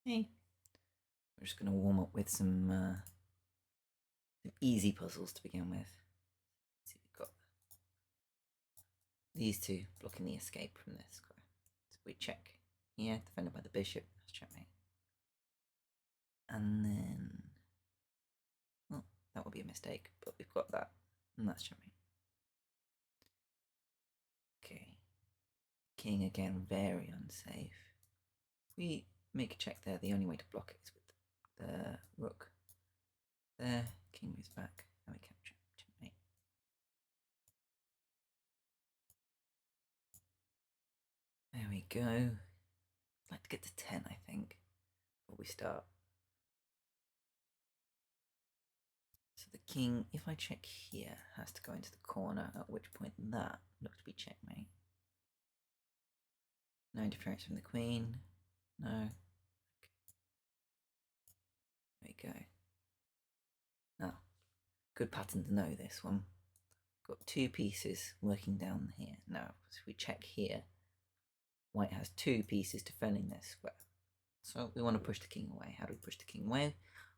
Hey, we're just going to warm up with some easy puzzles to begin with. Let's see, we've got these two blocking the escape from this square. So we check here, defended by the bishop. That's checkmate. And then, well, that would be a mistake, but we've got that, and that's checkmate. Okay, king again, very unsafe. If we make a check there, the only way to block it is with the rook. There, king moves back, and we capture checkmate. There we go. I'd like to get to 10, I think, before we start. So the king, if I check here, has to go into the corner, at which point that looks to be checkmate. No interference from the queen. No. Okay. There we go. Now, good pattern to know this one. Got two pieces working down here. Now, if we check here, white has two pieces defending this square. So we want to push the king away. How do we push the king away?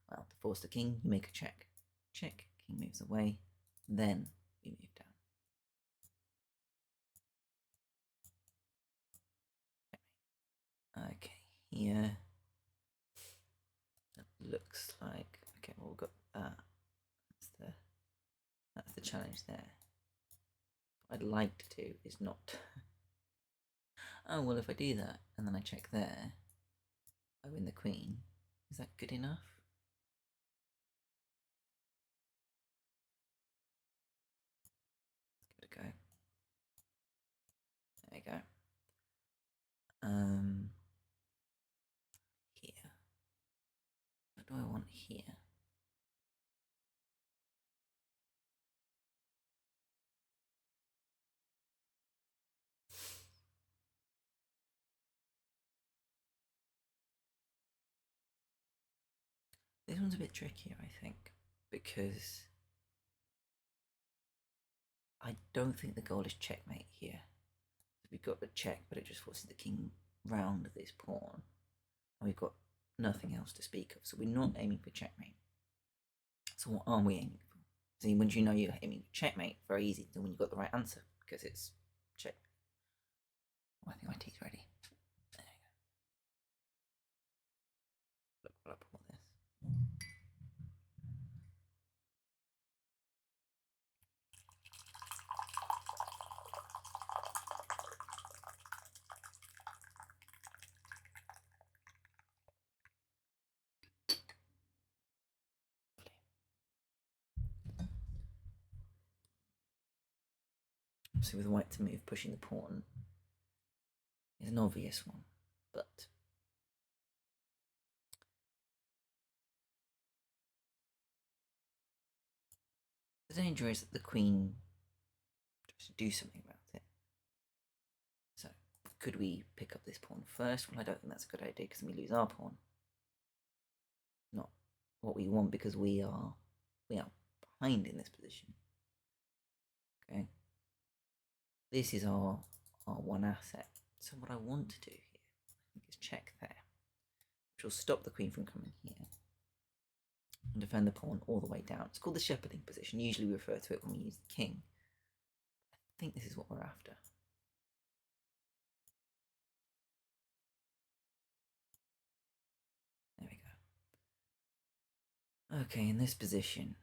Well, to force the king, you make a check. Check, king moves away, then we move down. Okay, here. That looks like, okay, well, we've got that. That's the challenge there. What I'd like to do is not. Oh, well, if I do that, and then I check there, I win the queen. Is that good enough? Let's give it a go. There we go. Here. What do I want here? This one's a bit trickier, I think, because I don't think the goal is checkmate here. We've got the check, but it just forces the king round this pawn. And we've got nothing else to speak of, so we're not aiming for checkmate. So what are we aiming for? See, once you know you're aiming for checkmate, very easy to when you've got the right answer, because it's check. Oh, I think my tea's ready. There you go. Look what I put on this. So with white to move, pushing the pawn is an obvious one, but the danger is that the queen tries to do something about it. So could we pick up this pawn first? Well, I don't think that's a good idea because then we lose our pawn. Not what we want because we are behind in this position. Okay. This is our one asset. So what I want to do here, I think, is check there, which will stop the queen from coming here and defend the pawn all the way down. It's called the shepherding position. Usually we refer to it when we use the king. I think this is what we're after. There we go. Okay, in this position,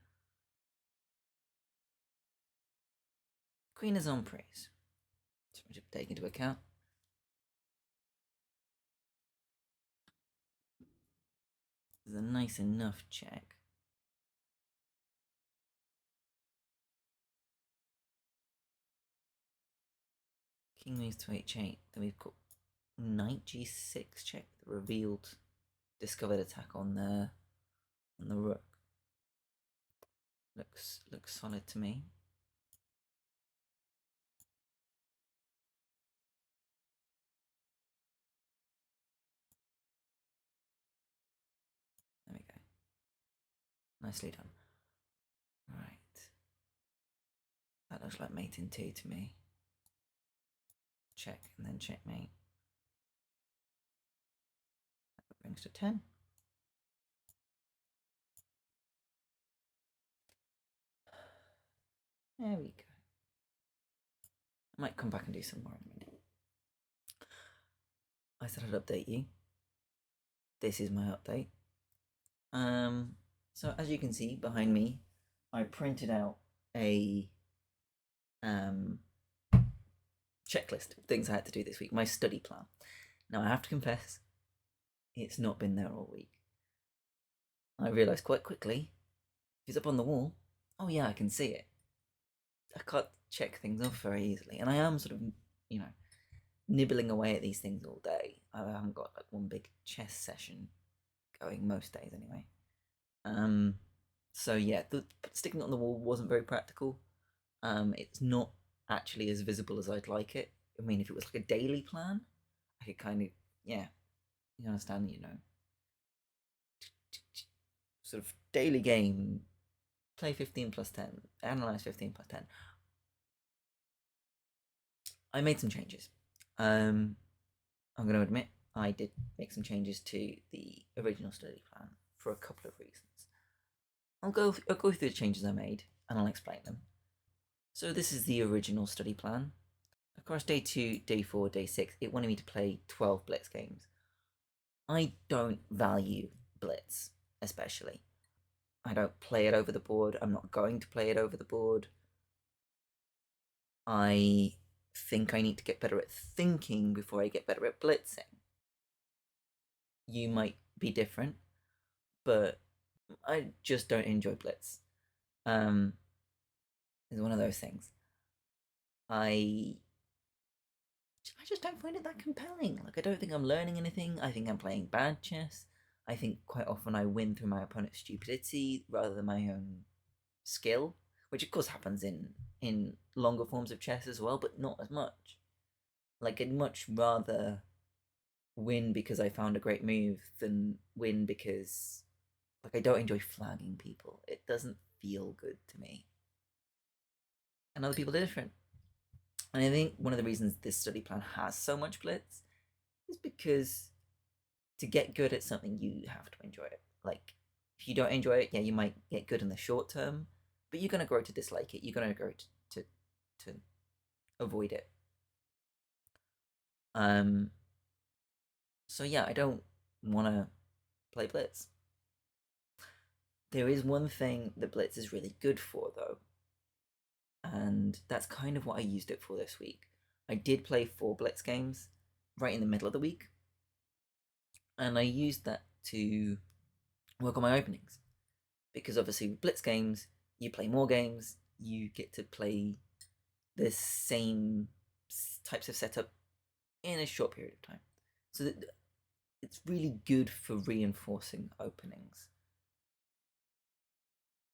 queen is en prise. So we should take into account. There's a nice enough check. King moves to h8. Then we've got knight g6 check, the revealed discovered attack on the rook. Looks solid to me. There we go. Nicely done. Right. That looks like mate in 2 to me. Check and then checkmate. brings to 10. There we go. I might come back and do some more in a minute. I said I'd update you. This is my update. So as you can see behind me, I printed out a checklist of things I had to do this week, my study plan. Now I have to confess, it's not been there all week. I realised quite quickly, it's up on the wall. Oh yeah, I can see it. I can't check things off very easily, and I am sort of, nibbling away at these things all day. I haven't got like one big chess session going most days anyway. So yeah, sticking it on the wall wasn't very practical. It's not actually as visible as I'd like it. I mean, if it was like a daily plan, I could kind of, yeah, you understand, sort of daily game, play 15 plus 10, analyze 15 plus 10. I made some changes. I'm going to admit I did make some changes to the original study plan for a couple of reasons. I'll go through the changes I made and I'll explain them. So this is the original study plan. Across day 2, day 4, day 6, it wanted me to play 12 Blitz games. I don't value Blitz, especially. I don't play it over the board. I'm not going to play it over the board. I think I need to get better at thinking before I get better at blitzing. You might be different, but I just don't enjoy blitz. It's one of those things. I just don't find it that compelling. Like, I don't think I'm learning anything. I think I'm playing bad chess. I think quite often I win through my opponent's stupidity rather than my own skill, which of course happens in longer forms of chess as well, but not as much. Like, I'd much rather win because I found a great move than win because, like, I don't enjoy flagging people. It doesn't feel good to me. And other people are different. And I think one of the reasons this study plan has so much blitz is because to get good at something, you have to enjoy it. Like, if you don't enjoy it, yeah, you might get good in the short term, but you're going to grow to dislike it. You're going to grow to avoid it. So yeah, I don't want to play blitz. There is one thing that blitz is really good for, though, and that's kind of what I used it for this week. I did play 4 blitz games right in the middle of the week, and I used that to work on my openings, because obviously with blitz games you play more games, you get to play the same types of setup in a short period of time, so that it's really good for reinforcing openings.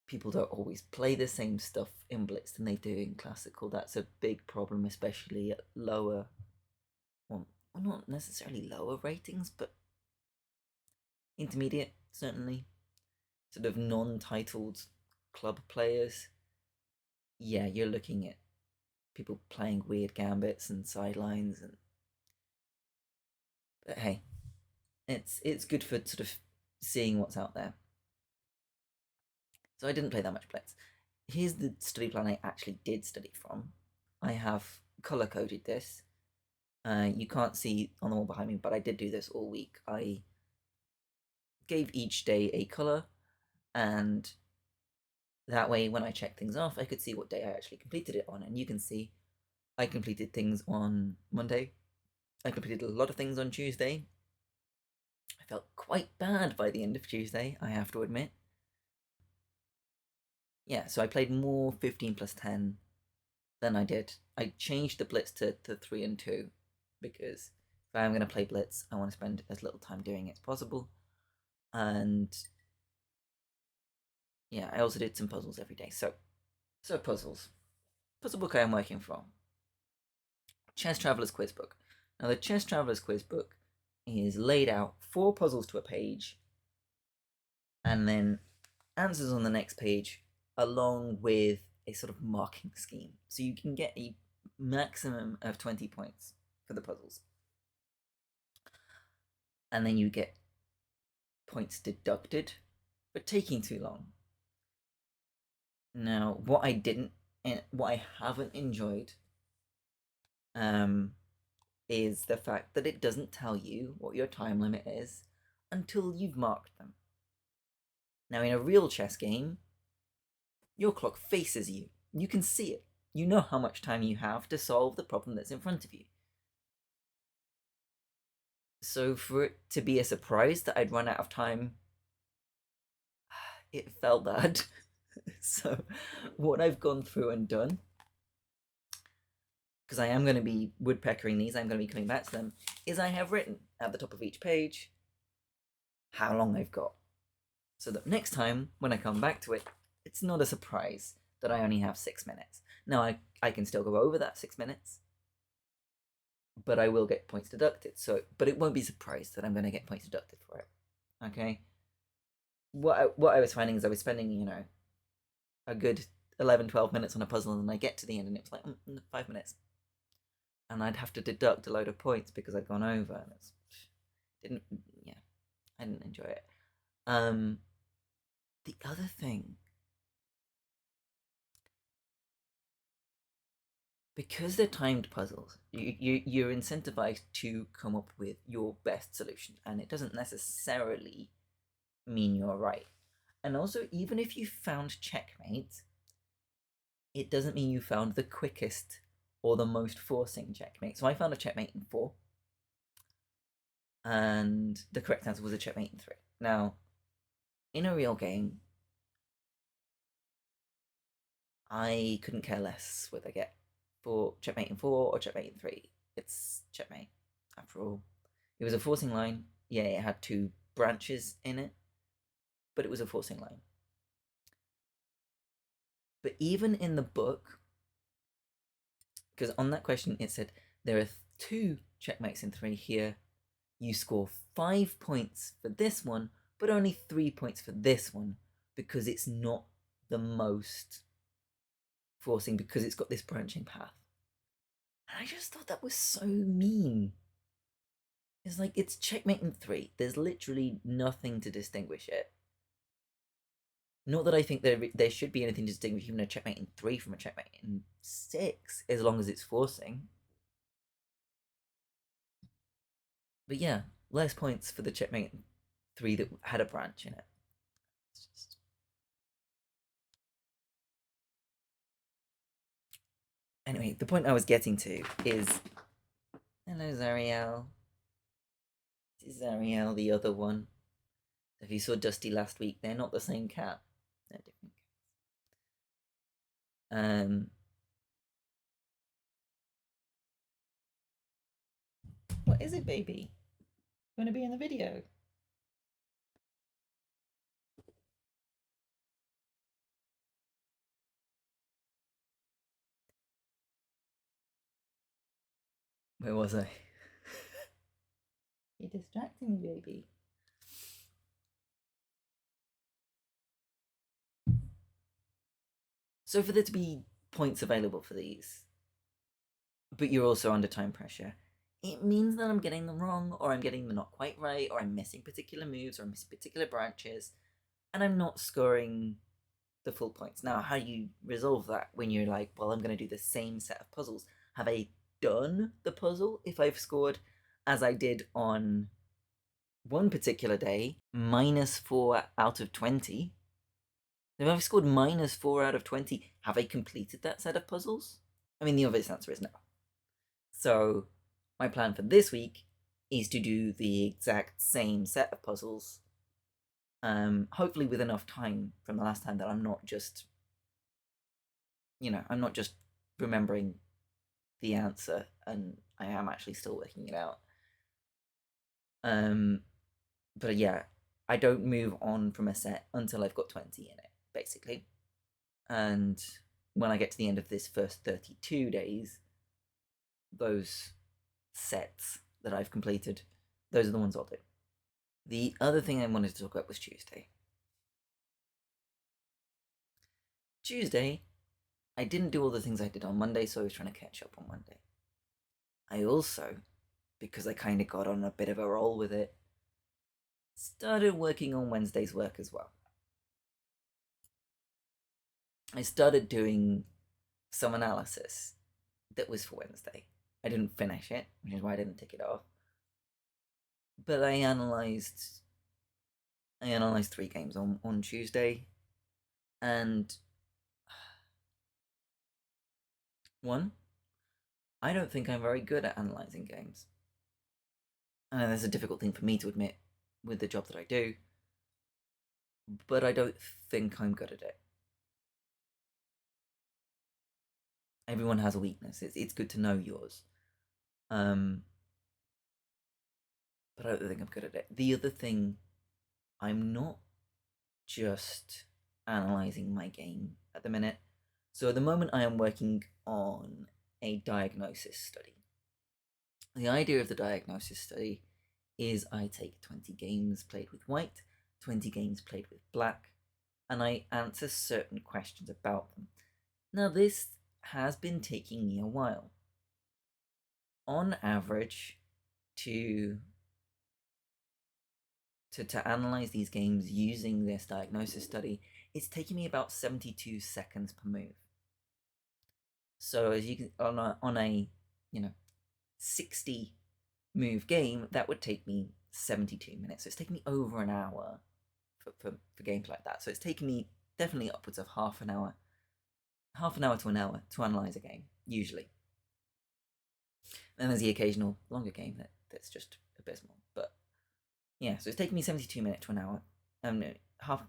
People don't always play the same stuff in blitz than they do in classical. That's a big problem, especially at lower, well, not necessarily lower ratings, but intermediate, certainly, sort of non-titled club players. Yeah, you're looking at people playing weird gambits and sidelines, and but hey, it's good for sort of seeing what's out there. So I didn't play that much blitz. Here's the study plan I actually did study from. I have color coded this. You can't see on the wall behind me, but I did do this all week. I gave each day a color, and that way when I checked things off, I could see what day I actually completed it on. And you can see I completed things on Monday. I completed a lot of things on Tuesday. I felt quite bad by the end of Tuesday, I have to admit. Yeah, so I played more 15 plus 10 than I did. I changed the blitz to 3 and 2 because if I am going to play blitz, I want to spend as little time doing it as possible. And yeah, I also did some puzzles every day. So puzzles. Puzzle book I am working from. Chess Traveler's Quiz Book. Now, the Chess Traveler's Quiz Book is laid out 4 puzzles to a page and then answers on the next page along with a sort of marking scheme. So you can get a maximum of 20 points for the puzzles. And then you get points deducted for taking too long. Now, what I haven't enjoyed is the fact that it doesn't tell you what your time limit is until you've marked them. Now, in a real chess game, your clock faces you. You can see it. You know how much time you have to solve the problem that's in front of you. So for it to be a surprise that I'd run out of time, it felt bad. So what I've gone through and done, because I am going to be woodpeckering these, I'm going to be coming back to them, is I have written at the top of each page how long I've got. So that next time, when I come back to it, it's not a surprise that I only have 6 minutes. Now, I can still go over that 6 minutes, but I will get points deducted. But it won't be surprised that I'm going to get points deducted for it. Okay? What I was finding is I was spending, a good 11, 12 minutes on a puzzle, and I get to the end and it was like 5 minutes. And I'd have to deduct a load of points because I'd gone over, and I didn't enjoy it. The other thing, because they're timed puzzles, you're incentivized to come up with your best solution, and it doesn't necessarily mean you're right. And also, even if you found checkmate, it doesn't mean you found the quickest or the most forcing checkmate. So I found a checkmate in 4, and the correct answer was a checkmate in 3. Now, in a real game, I couldn't care less whether I get for checkmate in 4 or checkmate in 3. It's checkmate, after all. It was a forcing line. Yeah, it had 2 branches in it, but it was a forcing line. But even in the book, because on that question it said there are 2 checkmates in 3 here, you score 5 points for this one, but only 3 points for this one, because it's not the most forcing, because it's got this branching path. And I just thought that was so mean. It's like, it's checkmate in 3. There's literally nothing to distinguish it. Not that I think there should be anything to distinguish even a checkmate in 3 from a checkmate in 6, as long as it's forcing. But yeah, less points for the checkmate in 3 that had a branch in it. Anyway, the point I was getting to is... Hello, Zariel. This is Zariel, the other one. If you saw Dusty last week, they're not the same cat. They're different cats. What is it, baby? You want to be in the video? Where was I? You're distracting me, baby. So for there to be points available for these, but you're also under time pressure, it means that I'm getting them wrong, or I'm getting them not quite right, or I'm missing particular moves, or I'm missing particular branches, and I'm not scoring the full points. Now, how do you resolve that when you're like, well, I'm going to do the same set of puzzles? Have I done the puzzle if I've scored as I did on one particular day, -4 out of 20? If I've scored -4 out of 20, have I completed that set of puzzles? I mean, the obvious answer is no. So my plan for this week is to do the exact same set of puzzles, hopefully with enough time from the last time that I'm not just, I'm not just remembering the answer and I am actually still working it out. But yeah, I don't move on from a set until I've got 20 in it, basically. And when I get to the end of this first 32 days, those sets that I've completed, those are the ones I'll do. The other thing I wanted to talk about was Tuesday. Tuesday, I didn't do all the things I did on Monday, so I was trying to catch up on Monday. I also, because I kind of got on a bit of a roll with it, started working on Wednesday's work as well. I started doing some analysis that was for Wednesday. I didn't finish it, which is why I didn't tick it off. But I analyzed 3 games on Tuesday, and one, I don't think I'm very good at analyzing games. And that's a difficult thing for me to admit with the job that I do, but I don't think I'm good at it. Everyone has a weakness. It's good to know yours. But I don't think I'm good at it. The other thing, I'm not just analyzing my game at the minute. So at the moment, I am working on a diagnosis study. The idea of the diagnosis study is I take 20 games played with white, 20 games played with black, and I answer certain questions about them. Now, this has been taking me a while. On average, to analyze these games using this diagnosis study, it's taking me about 72 seconds per move. So as you can on a 60 move game, that would take me 72 minutes. So it's taking me over an hour for games like that. So it's taking me definitely upwards of half an hour to an hour to analyze a game, usually. And there's the occasional longer game that's just abysmal. But yeah, so it's taking me 72 minutes to an hour. Half.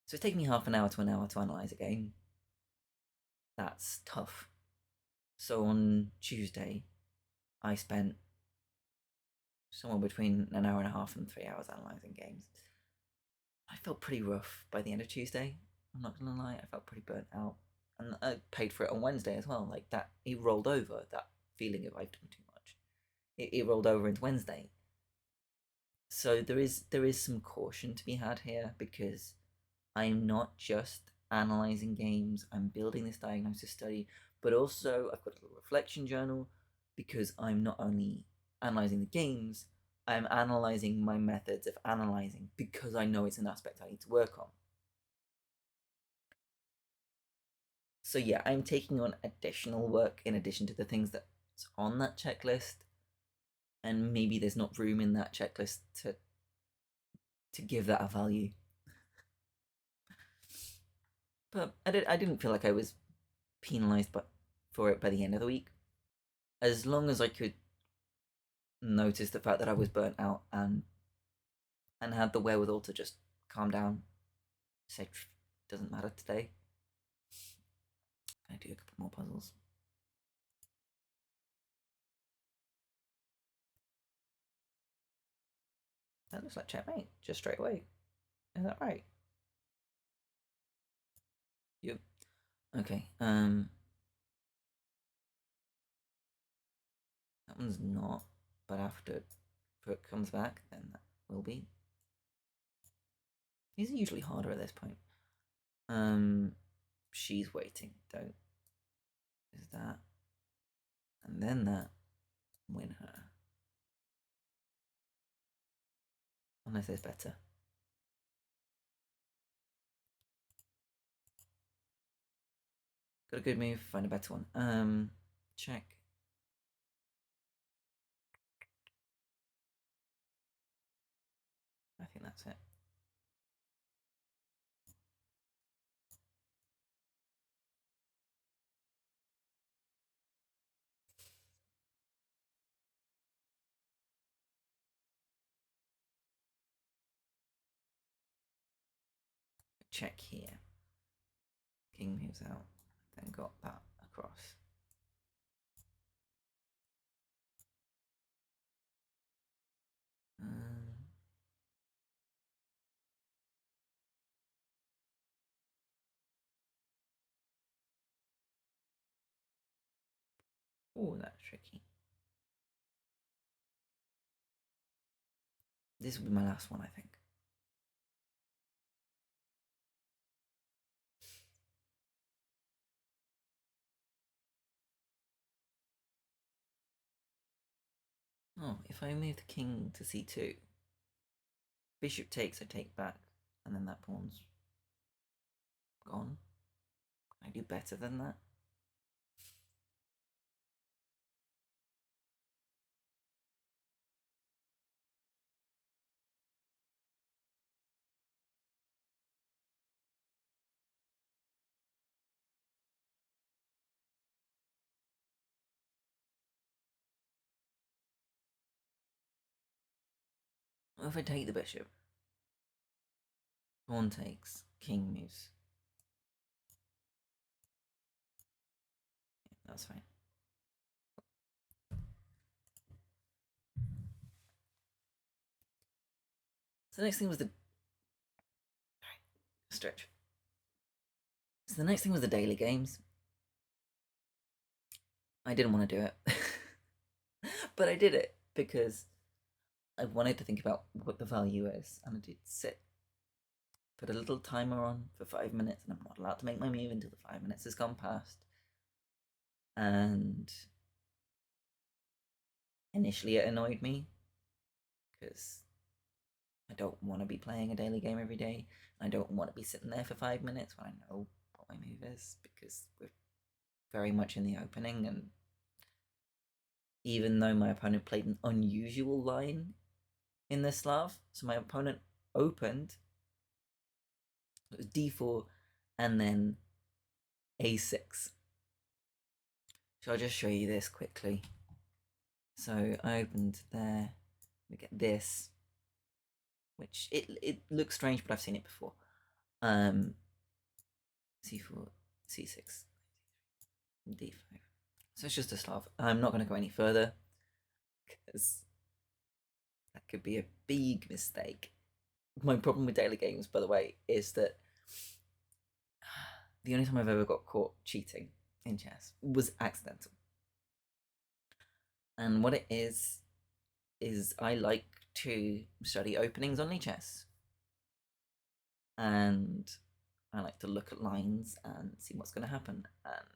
So it's taking me half an hour to an hour to analyze a game. That's tough. So on Tuesday, I spent somewhere between an hour and a half and 3 hours analysing games. I felt pretty rough by the end of Tuesday. I'm not gonna lie, I felt pretty burnt out. And I paid for it on Wednesday as well. Like that, it rolled over, that feeling of I've done too much. It rolled over into Wednesday. So there is some caution to be had here because I'm not just analysing games, I'm building this diagnosis study, but also I've got a little reflection journal because I'm not only analysing the games, I'm analysing my methods of analysing because I know it's an aspect I need to work on. So yeah, I'm taking on additional work in addition to the things that's on that checklist, and maybe there's not room in that checklist to give that a value. But I didn't feel like I was penalised for it by the end of the week. As long as I could notice the fact that I was burnt out and had the wherewithal to just calm down, say doesn't matter today. I do a couple more puzzles. That looks like checkmate, just straight away. Is that right? Yep. Okay. That one's not. But after Brooke comes back, then that will be. These are usually harder at this point. She's waiting. Don't. Is that. And then that. Win her. Unless there's better. Got a good move, find a better one. Check. I think that's it. Check here. King moves out, then got that across. Oh, that's tricky. This will be my last one, I think. Oh, if I move the king to c2, bishop takes, I take back, and then that pawn's gone. Can I do better than that? What if I take the bishop? Pawn takes, king moves. Yeah, that's fine. So the next thing was the stretch. So the next thing was the daily games. I didn't want to do it, but I did it because I wanted to think about what the value is, and I did sit, put a little timer on for 5 minutes, and I'm not allowed to make my move until the 5 minutes has gone past. And initially, it annoyed me because I don't want to be playing a daily game every day. I don't want to be sitting there for 5 minutes when I know what my move is, because we're very much in the opening, and even though my opponent played an unusual line in this Slav, so my opponent opened, it was d4 and then a6. So I'll just show you this quickly. So I opened there, we get this, which it looks strange, but I've seen it before. C4, c6, d5. So it's just a Slav. I'm not going to go any further because that could be a big mistake. My problem with daily games, by the way, is that the only time I've ever got caught cheating in chess was accidental. And what it is I like to study openings on chess. And I like to look at lines and see what's going to happen. And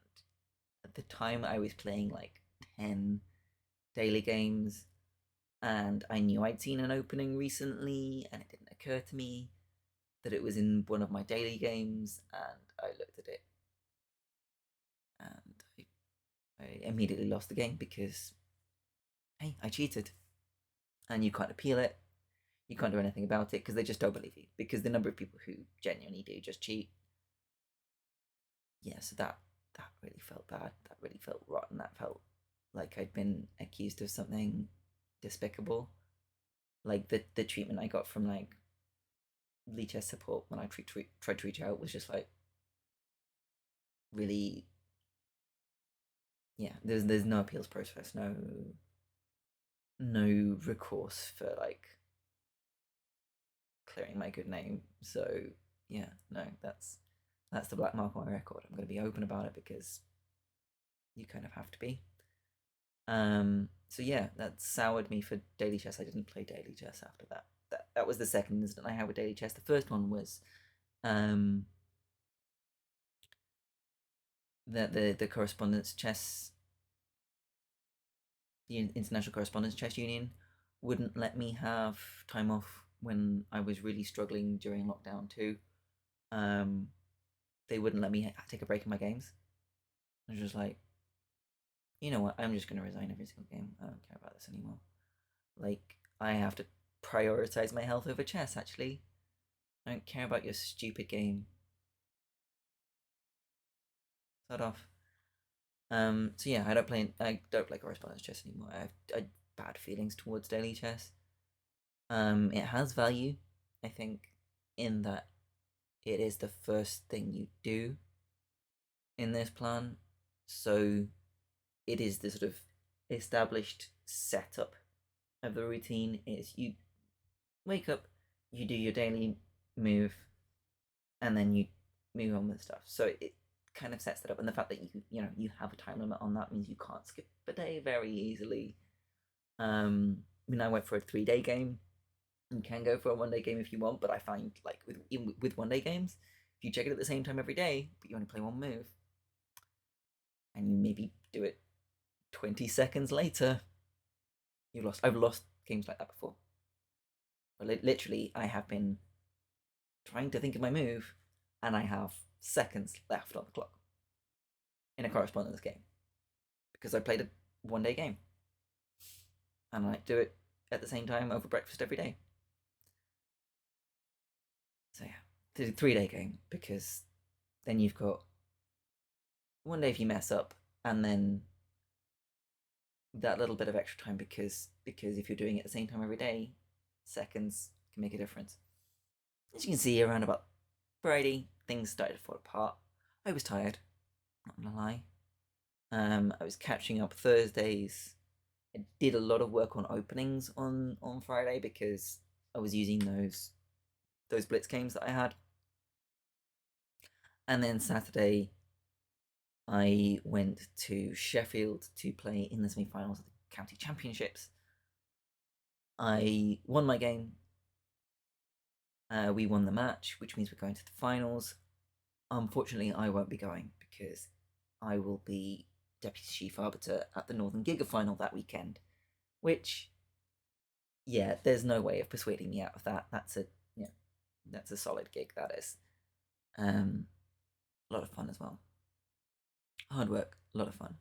at the time, I was playing like 10 daily games, and I knew I'd seen an opening recently, and it didn't occur to me that it was in one of my daily games, and I looked at it, and I immediately lost the game because, hey, I cheated. And you can't appeal it, you can't do anything about it because they just don't believe you, because the number of people who genuinely do just cheat. Yeah, so that really felt bad. That really felt rotten. That felt like I'd been accused of something despicable. Like the treatment I got from like lead chess support when I tried to reach out was just like really, yeah. There's no appeals process, no recourse for like clearing my good name. So yeah, no, that's the black mark on my record. I'm going to be open about it because you kind of have to be. So yeah, that soured me for daily chess. I didn't play daily chess after that. That was the second incident I had with daily chess. The first one was that the correspondence chess, the International Correspondence Chess Union, wouldn't let me have time off when I was really struggling during lockdown too. They wouldn't let me take a break in my games. I was just like, you know what? I'm just gonna resign every single game. I don't care about this anymore. Like, I have to prioritize my health over chess. Actually, I don't care about your stupid game. Start off. So yeah, I don't play correspondence chess anymore. I have bad feelings towards daily chess. It has value, I think, in that it is the first thing you do in this plan. So it is the sort of established setup of the routine. Is you wake up, you do your daily move, and then you move on with stuff. So it kind of sets that up, and the fact that you have a time limit on that means you can't skip a day very easily. I mean, I went for a 3-day game. You can go for a 1-day game if you want, but I find like with 1-day games, if you check it at the same time every day, but you only play one move, and you maybe do it 20 seconds later, you lost. I've lost games like that before. Well, literally, I have been trying to think of my move, and I have seconds left on the clock in a correspondence game because I played a 1 day game, and I do it at the same time over breakfast every day. So yeah, it's a 3 day game because then you've got 1 day if you mess up, and then that little bit of extra time because if you're doing it at the same time every day, seconds can make a difference. As you can see, around about Friday, things started to fall apart. I was tired, not gonna lie. I was catching up Thursdays. I did a lot of work on openings on Friday because I was using those blitz games that I had. And then Saturday, I went to Sheffield to play in the semi-finals of the county championships. I won my game. We won the match, which means we're going to the finals. Unfortunately, I won't be going because I will be Deputy Chief Arbiter at the Northern Giga Final that weekend, which, yeah, there's no way of persuading me out of that. That's a solid gig, that is. A lot of fun as well. Hard work, a lot of fun.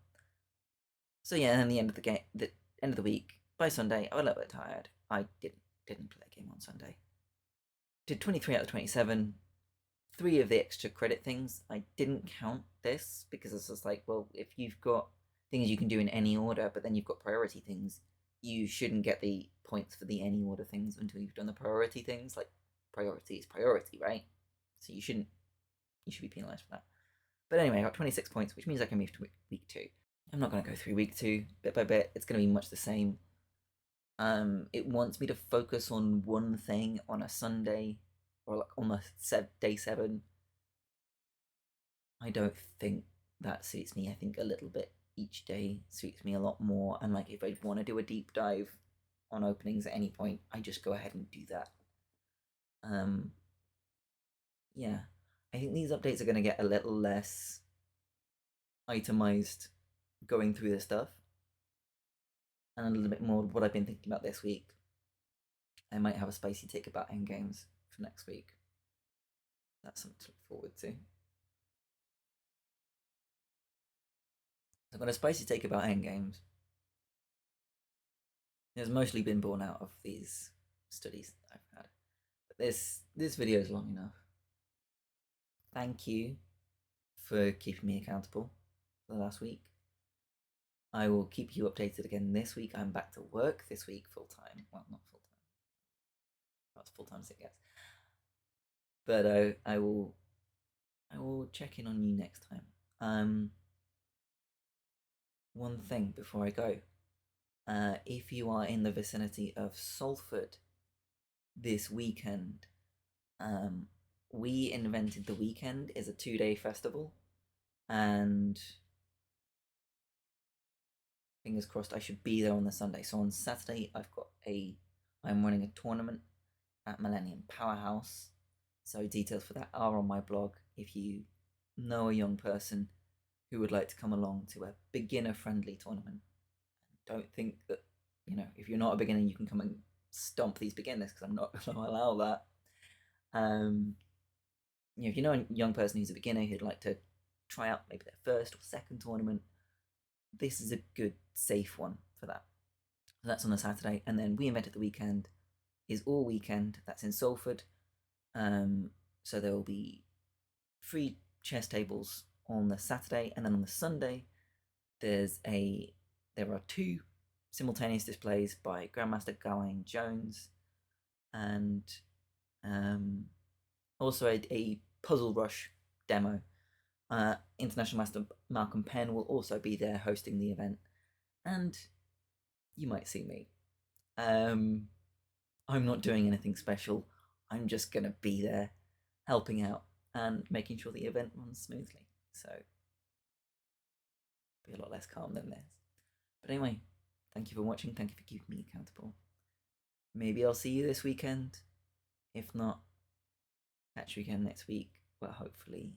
So yeah, and then the end of the end of the week, by Sunday, I was a little bit tired. I didn't play a game on Sunday. Did 23 out of 27. 3 of the extra credit things. I didn't count this because it's just like, well, if you've got things you can do in any order, but then you've got priority things, you shouldn't get the points for the any order things until you've done the priority things. Like, priority is priority, right? So you should be penalized for that. But anyway, I got 26 points, which means I can move to week 2. I'm not going to go through week 2 bit by bit. It's going to be much the same. It wants me to focus on one thing on a Sunday or like on the day 7. I don't think that suits me. I think a little bit each day suits me a lot more. And like if I want to do a deep dive on openings at any point, I just go ahead and do that. Yeah, I think these updates are going to get a little less itemized going through this stuff, and a little bit more what I've been thinking about this week. I might have a spicy take about endgames for next week. That's something to look forward to. I've got a spicy take about endgames. It's mostly been born out of these studies that I've had. But this video is long enough. Thank you for keeping me accountable for the last week. I will keep you updated again this week. I'm back to work this week full time. Well, not full time. That's full time as it gets. But I will check in on you next time. One thing before I go. If you are in the vicinity of Salford this weekend, We Invented the Weekend is a 2-day festival, and fingers crossed I should be there on the Sunday. So on Saturday I'm running a tournament at Millennium Powerhouse. So details for that are on my blog. If you know a young person who would like to come along to a beginner-friendly tournament, don't think that, if you're not a beginner, you can come and stomp these beginners, because I'm not going to allow that. If you know a young person who's a beginner who'd like to try out maybe their first or second tournament, this is a good, safe one for that. So that's on a Saturday, and then We Invented the Weekend is all weekend. That's in Salford. So there will be 3 chess tables on the Saturday, and then on the Sunday, there are 2 simultaneous displays by Grandmaster Gawain Jones, and also a Puzzle Rush demo. International Master Malcolm Penn will also be there hosting the event, and you might see me. I'm not doing anything special. I'm just gonna be there, helping out and making sure the event runs smoothly. So, be a lot less calm than this. But anyway, thank you for watching. Thank you for keeping me accountable. Maybe I'll see you this weekend. If not, catch you again next week. Well, hopefully,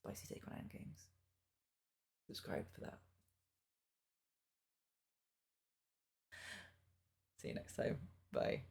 spicy take on endgames. Subscribe for that. See you next time. Bye.